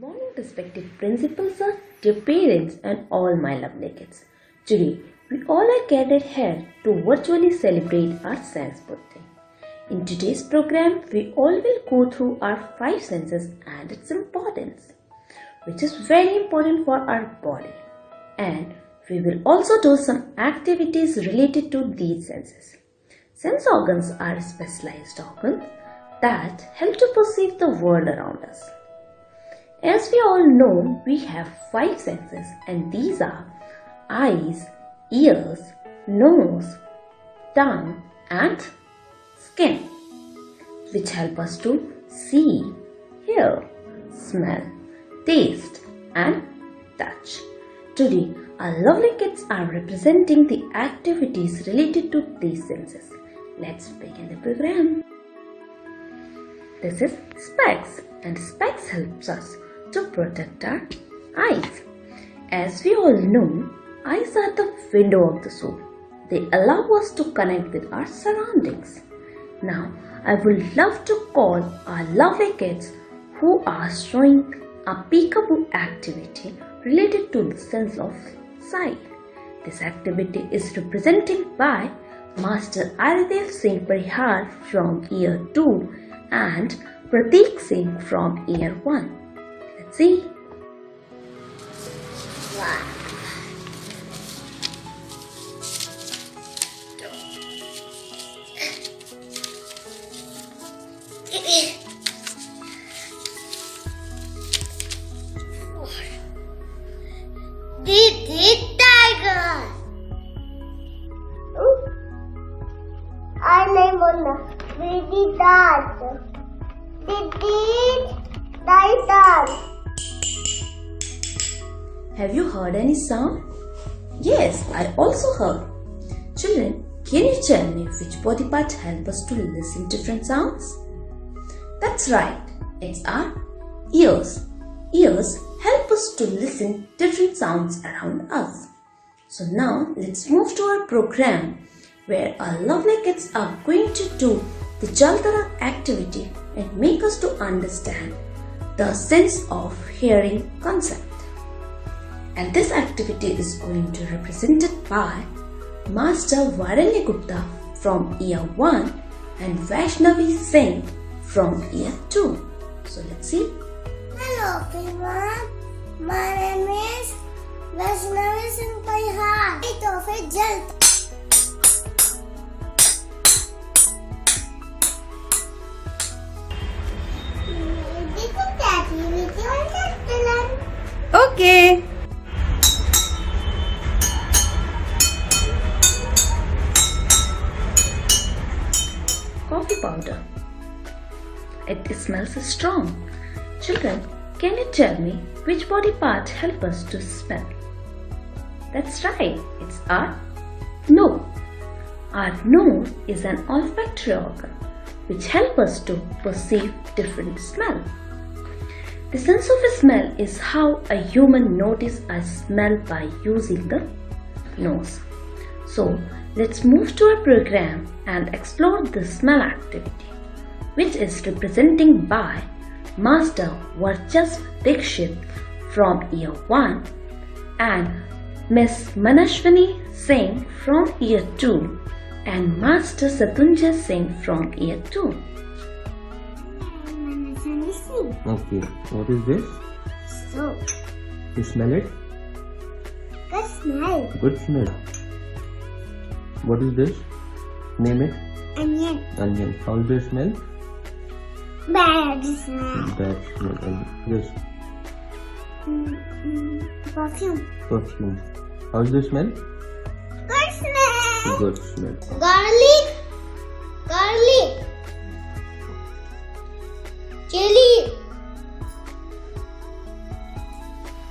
Good morning, respected principal sir, dear parents, and all my lovely kids. Today, we all are gathered here to virtually celebrate our science birthday. In today's program, we all will go through our 5 senses and its importance, which is very important for our body. And we will also do some activities related to these senses. Sense organs are specialized organs that help to perceive the world around us. As we all know, we have 5 senses, and these are eyes, ears, nose, tongue and skin, which help us to see, hear, smell, taste and touch. Today, our lovely kids are representing the activities related to these senses. Let's begin the program. This is specs, and specs helps us to protect our eyes. As we all know, eyes are the window of the soul. They allow us to connect with our surroundings. Now, I would love to call our lovely kids who are showing a Peekaboo activity related to the sense of sight. This activity is represented by Master Aridev Singh Parihar from year 2 and Prateek Singh from year 1. Let's see. Wow. This tiger. I name on the dad. Have you heard any sound? Yes, I also heard. Children, can you tell me which body part help us to listen to different sounds? That's right, it's our ears. Ears help us to listen different sounds around us. So now let's move to our program where our lovely kids are going to do the Jaltarang activity and make us to understand the sense of hearing concept. And this activity is going to be represented by Master Varanya Gupta from year 1 and Vaishnavi Singh from year 2. So let's see. Hello everyone, my name is Vaishnavi Singh Parihar. It of a Jaltarang. Okay. Coffee powder. It smells strong. Children, can you tell me which body part help us to smell? That's right, it's our nose. Our nose is an olfactory organ which help us to perceive different smell. The sense of smell is how a human notices a smell by using the nose. So, let's move to our program and explore the smell activity, which is representing by Master Varchas Dikshit from year 1 and Miss Manashwini Singh from year 2 and Master Satunja Singh from year 2. Okay, what is this? So, You smell it? good smell. Good smell. What is this? Name it. Onion. Onion. How does it smell? Bad smell. Bad smell. And this Perfume. perfume. How does it smell? Good smell. Good smell. Garlic. Garlic. Chili.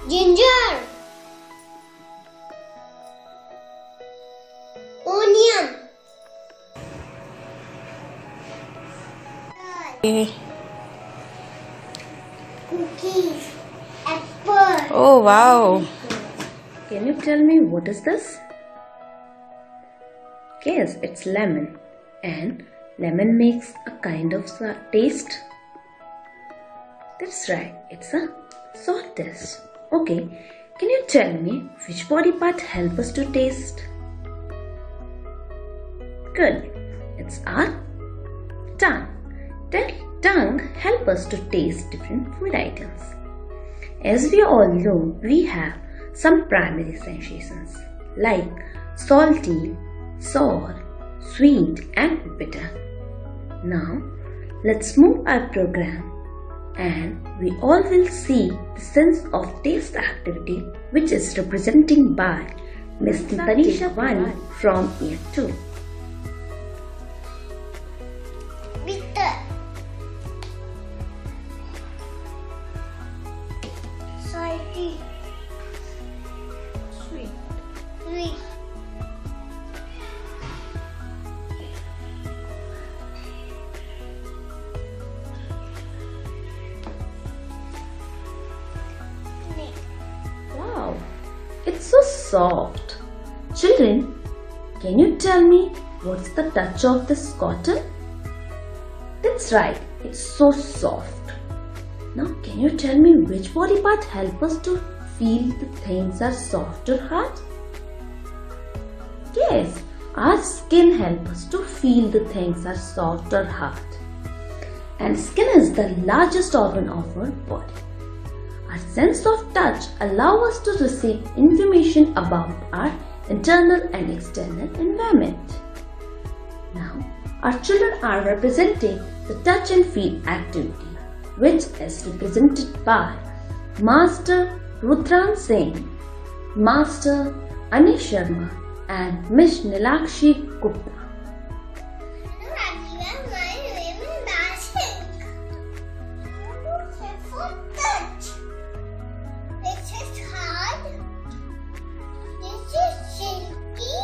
Ginger. Onion. Cookies. Apple. Oh wow! Can you tell me what is this? Yes, it's lemon, and lemon makes a kind of taste. That's right, it's a Sword test. Okay, can you tell me which body part help us to taste? Good. It's our tongue. Tongue help us to taste different food items. As we all know, we have some primary sensations like salty, sour, sweet and bitter. Now, let's move our program and we all will see the sense of taste activity which is representing by Miss Tanisha Vani from Year 2. Bitter. Salty. Sweet. Sweet. Wow, it's so soft. Children, can you tell me what's the touch of this cotton? That's right, it's so soft. Now, can you tell me which body part help us to feel the things are soft or hard? Yes, our skin helps us to feel the things are soft or hard. And skin is the largest organ of our body. Our sense of touch allows us to receive information about our internal and external environment. Now, our children are representing the touch and feel activity, which is represented by Master Rudran Singh, Master Anish Sharma and Miss Nilakshi Gupta. Hello everyone, my name is Nashik. For touch. This is hard. This is silky.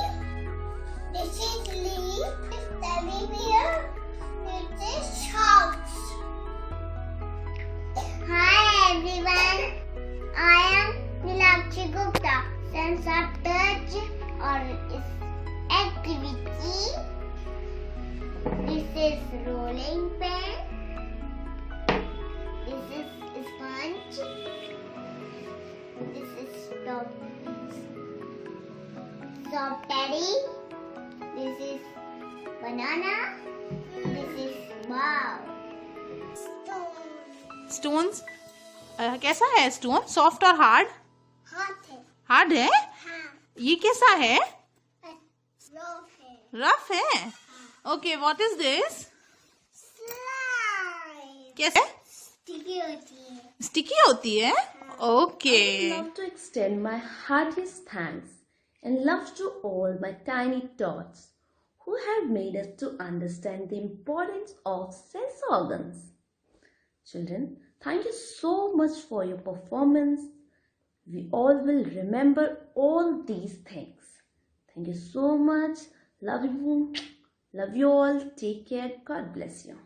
This is leaf. This is teddy bear. This is socks. Hi everyone, I am Nilakshi Gupta. Sense of touch or its activity. This is rolling pen. This is sponge. This is soft teddy. This is banana. This is wow. Stones कैसा है stone? Soft और hard? हाथ है. Hard है? हाँ. ये कैसा है? रफ है. रफ है? Okay, what is this? Slime. कैसे? स्टिकी होती है. स्टिकी होती है? Okay. I would love to extend my heartiest thanks and love to all my tiny tots who have made us to understand the importance of sense organs. Children, thank you so much for your performance. We all will remember all these things. Thank you so much. Love you. Love you all. Take care. God bless you.